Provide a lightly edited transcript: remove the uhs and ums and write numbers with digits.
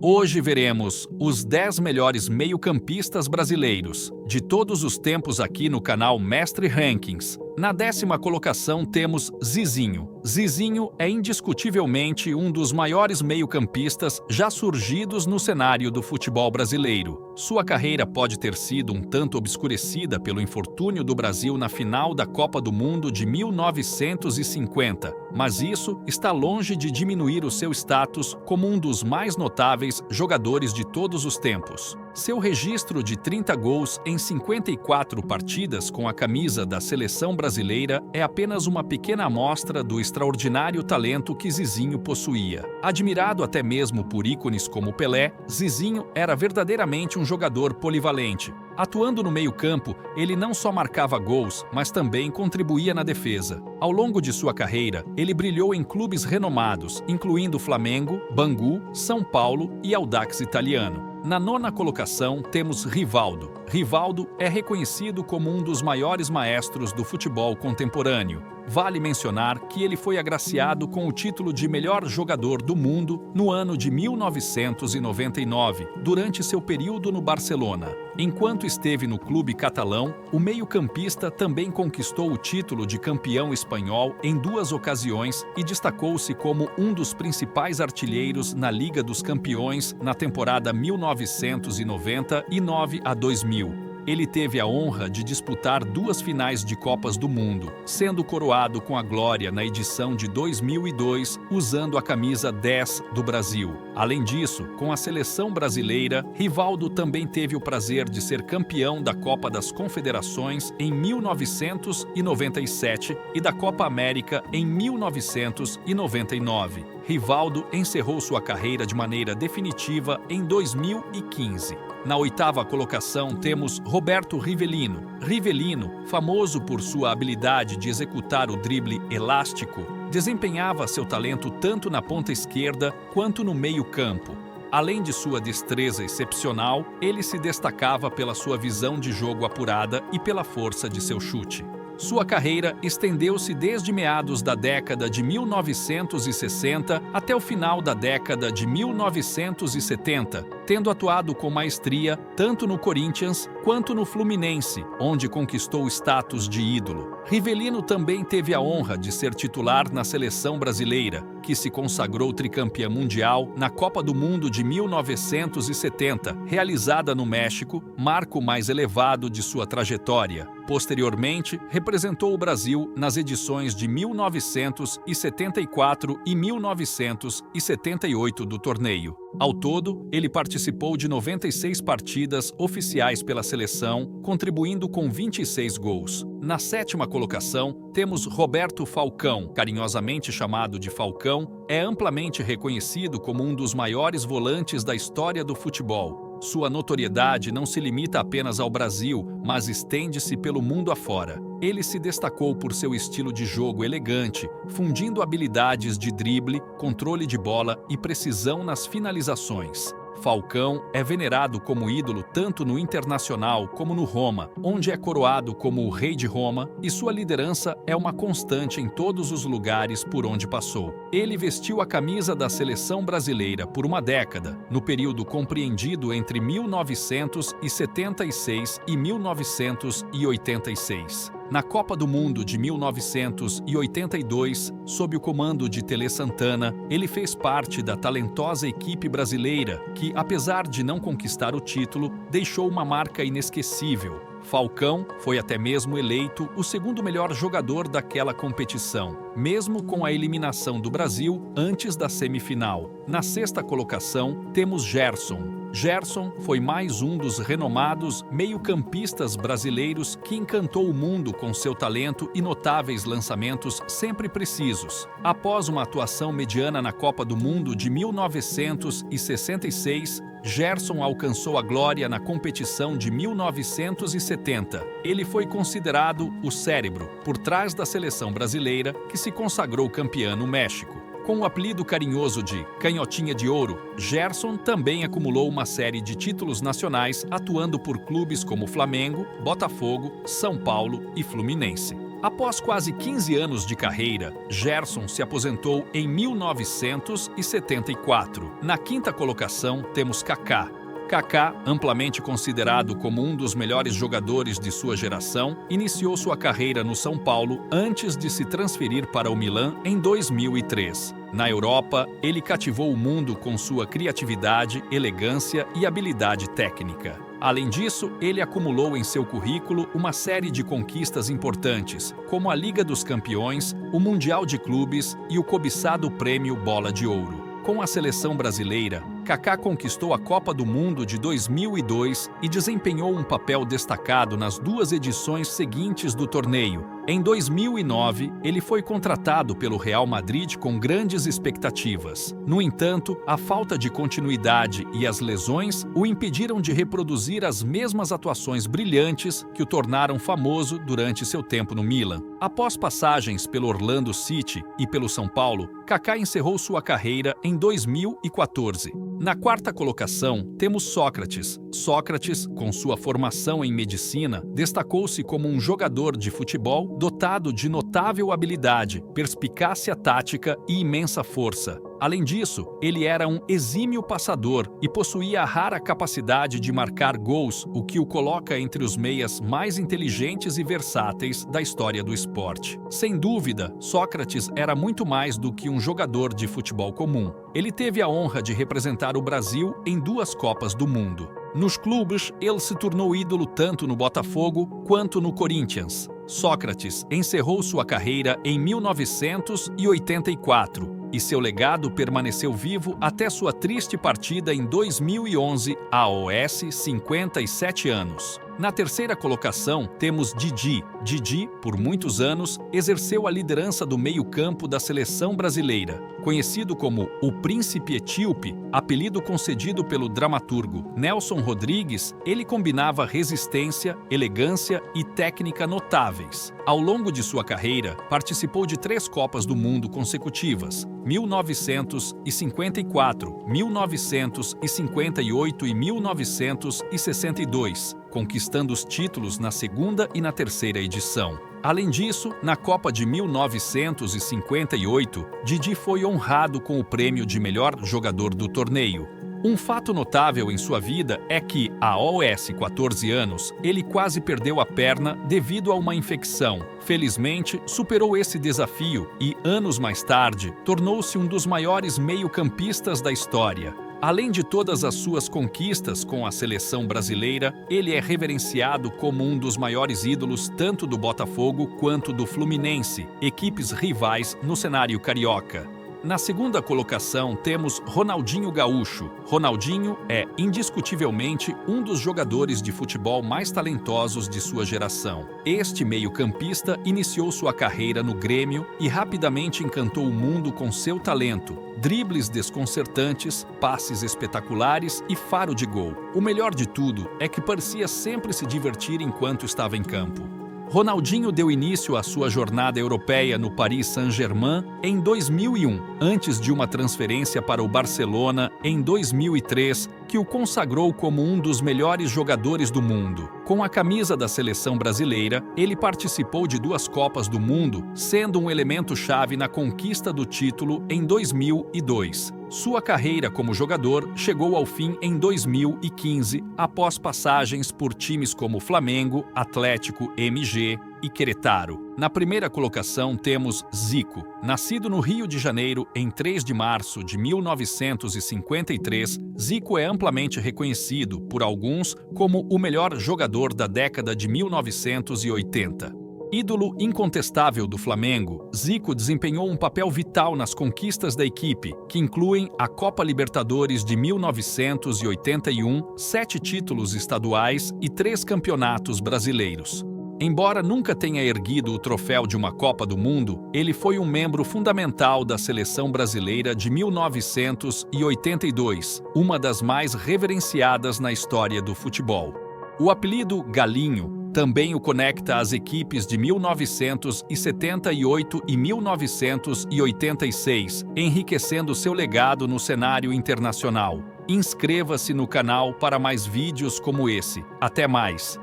Hoje veremos os 10 melhores meio-campistas brasileiros de todos os tempos aqui no canal Mestre Rankings. Na 10ª colocação temos Zizinho. Zizinho é indiscutivelmente um dos maiores meio-campistas já surgidos no cenário do futebol brasileiro. Sua carreira pode ter sido um tanto obscurecida pelo infortúnio do Brasil na final da Copa do Mundo de 1950, mas isso está longe de diminuir o seu status como um dos mais notáveis jogadores de todos os tempos. Seu registro de 30 gols em 54 partidas com a camisa da seleção brasileira é apenas uma pequena amostra do extraordinário talento que Zizinho possuía. Admirado até mesmo por ícones como Pelé, Zizinho era verdadeiramente um jogador polivalente. Atuando no meio-campo, ele não só marcava gols, mas também contribuía na defesa. Ao longo de sua carreira, ele brilhou em clubes renomados, incluindo Flamengo, Bangu, São Paulo e Audax Italiano. Na 9ª colocação, temos Rivaldo. Rivaldo é reconhecido como um dos maiores maestros do futebol contemporâneo. Vale mencionar que ele foi agraciado com o título de melhor jogador do mundo no ano de 1999, durante seu período no Barcelona. Enquanto esteve no clube catalão, o meio-campista também conquistou o título de campeão espanhol em 2 ocasiões e destacou-se como um dos principais artilheiros na Liga dos Campeões na temporada 1999 a 2000. Ele teve a honra de disputar 2 finais de Copas do Mundo, sendo coroado com a glória na edição de 2002, usando a camisa 10 do Brasil. Além disso, com a seleção brasileira, Rivaldo também teve o prazer de ser campeão da Copa das Confederações em 1997 e da Copa América em 1999. Rivaldo encerrou sua carreira de maneira definitiva em 2015. Na 8ª colocação temos Roberto Rivelino. Rivelino, famoso por sua habilidade de executar o drible elástico, desempenhava seu talento tanto na ponta esquerda quanto no meio-campo. Além de sua destreza excepcional, ele se destacava pela sua visão de jogo apurada e pela força de seu chute. Sua carreira estendeu-se desde meados da década de 1960 até o final da década de 1970, tendo atuado com maestria tanto no Corinthians quanto no Fluminense, onde conquistou o status de ídolo. Rivelino também teve a honra de ser titular na seleção brasileira, que se consagrou tricampeã mundial na Copa do Mundo de 1970, realizada no México, marco mais elevado de sua trajetória. Posteriormente, representou o Brasil nas edições de 1974 e 1978 do torneio. Ao todo, ele participou de 96 partidas oficiais pela seleção, contribuindo com 26 gols. Na 7ª colocação, temos Roberto Falcão, carinhosamente chamado de Falcão, é amplamente reconhecido como um dos maiores volantes da história do futebol. Sua notoriedade não se limita apenas ao Brasil, mas estende-se pelo mundo afora. Ele se destacou por seu estilo de jogo elegante, fundindo habilidades de drible, controle de bola e precisão nas finalizações. Falcão é venerado como ídolo tanto no Internacional como no Roma, onde é coroado como o Rei de Roma, e sua liderança é uma constante em todos os lugares por onde passou. Ele vestiu a camisa da seleção brasileira por uma década, no período compreendido entre 1976 e 1986. Na Copa do Mundo de 1982, sob o comando de Tele Santana, ele fez parte da talentosa equipe brasileira que, apesar de não conquistar o título, deixou uma marca inesquecível. Falcão foi até mesmo eleito o 2º melhor jogador daquela competição, mesmo com a eliminação do Brasil antes da semifinal. Na 6ª colocação, temos Gerson. Gerson foi mais um dos renomados meio-campistas brasileiros que encantou o mundo com seu talento e notáveis lançamentos sempre precisos. Após uma atuação mediana na Copa do Mundo de 1966, Gerson alcançou a glória na competição de 1970. Ele foi considerado o cérebro por trás da seleção brasileira, que se consagrou campeã no México. Com o apelido carinhoso de Canhotinha de Ouro, Gerson também acumulou uma série de títulos nacionais atuando por clubes como Flamengo, Botafogo, São Paulo e Fluminense. Após quase 15 anos de carreira, Gerson se aposentou em 1974. Na quinta colocação, temos Kaká. Kaká, amplamente considerado como um dos melhores jogadores de sua geração, iniciou sua carreira no São Paulo antes de se transferir para o Milan em 2003. Na Europa, ele cativou o mundo com sua criatividade, elegância e habilidade técnica. Além disso, ele acumulou em seu currículo uma série de conquistas importantes, como a Liga dos Campeões, o Mundial de Clubes e o cobiçado Prêmio Bola de Ouro. Com a seleção brasileira, Kaká conquistou a Copa do Mundo de 2002 e desempenhou um papel destacado nas duas edições seguintes do torneio. Em 2009, ele foi contratado pelo Real Madrid com grandes expectativas. No entanto, a falta de continuidade e as lesões o impediram de reproduzir as mesmas atuações brilhantes que o tornaram famoso durante seu tempo no Milan. Após passagens pelo Orlando City e pelo São Paulo, Kaká encerrou sua carreira em 2014. Na quarta colocação, temos Sócrates. Sócrates, com sua formação em medicina, destacou-se como um jogador de futebol dotado de notável habilidade, perspicácia tática e imensa força. Além disso, ele era um exímio passador e possuía a rara capacidade de marcar gols, o que o coloca entre os meias mais inteligentes e versáteis da história do esporte. Sem dúvida, Sócrates era muito mais do que um jogador de futebol comum. Ele teve a honra de representar o Brasil em 2 Copas do Mundo. Nos clubes, ele se tornou ídolo tanto no Botafogo quanto no Corinthians. Sócrates encerrou sua carreira em 1984 e seu legado permaneceu vivo até sua triste partida em 2011, aos 57 anos. Na terceira colocação, temos Didi. Didi, por muitos anos, exerceu a liderança do meio-campo da seleção brasileira. Conhecido como o Príncipe Etíope, apelido concedido pelo dramaturgo Nelson Rodrigues, ele combinava resistência, elegância e técnica notáveis. Ao longo de sua carreira, participou de 3 Copas do Mundo consecutivas, 1954, 1958 e 1962, conquistando os títulos na segunda e na terceira edição. Além disso, na Copa de 1958, Didi foi honrado com o prêmio de melhor jogador do torneio. Um fato notável em sua vida é que, aos 14 anos, ele quase perdeu a perna devido a uma infecção. Felizmente, superou esse desafio e, anos mais tarde, tornou-se um dos maiores meio-campistas da história. Além de todas as suas conquistas com a seleção brasileira, ele é reverenciado como um dos maiores ídolos tanto do Botafogo quanto do Fluminense, equipes rivais no cenário carioca. Na segunda colocação, temos Ronaldinho Gaúcho. Ronaldinho é, indiscutivelmente, um dos jogadores de futebol mais talentosos de sua geração. Este meio-campista iniciou sua carreira no Grêmio e rapidamente encantou o mundo com seu talento, dribles desconcertantes, passes espetaculares e faro de gol. O melhor de tudo é que parecia sempre se divertir enquanto estava em campo. Ronaldinho deu início à sua jornada europeia no Paris Saint-Germain em 2001, antes de uma transferência para o Barcelona em 2003, que o consagrou como um dos melhores jogadores do mundo. Com a camisa da seleção brasileira, ele participou de 2 Copas do Mundo, sendo um elemento-chave na conquista do título em 2002. Sua carreira como jogador chegou ao fim em 2015, após passagens por times como Flamengo, Atlético, MG e Querétaro. Na primeira colocação temos Zico. Nascido no Rio de Janeiro em 3 de março de 1953, Zico é amplamente reconhecido por alguns como o melhor jogador da década de 1980. Ídolo incontestável do Flamengo, Zico desempenhou um papel vital nas conquistas da equipe, que incluem a Copa Libertadores de 1981, 7 títulos estaduais e 3 campeonatos brasileiros. Embora nunca tenha erguido o troféu de uma Copa do Mundo, ele foi um membro fundamental da seleção brasileira de 1982, uma das mais reverenciadas na história do futebol. O apelido Galinho também o conecta às equipes de 1978 e 1986, enriquecendo seu legado no cenário internacional. Inscreva-se no canal para mais vídeos como esse. Até mais!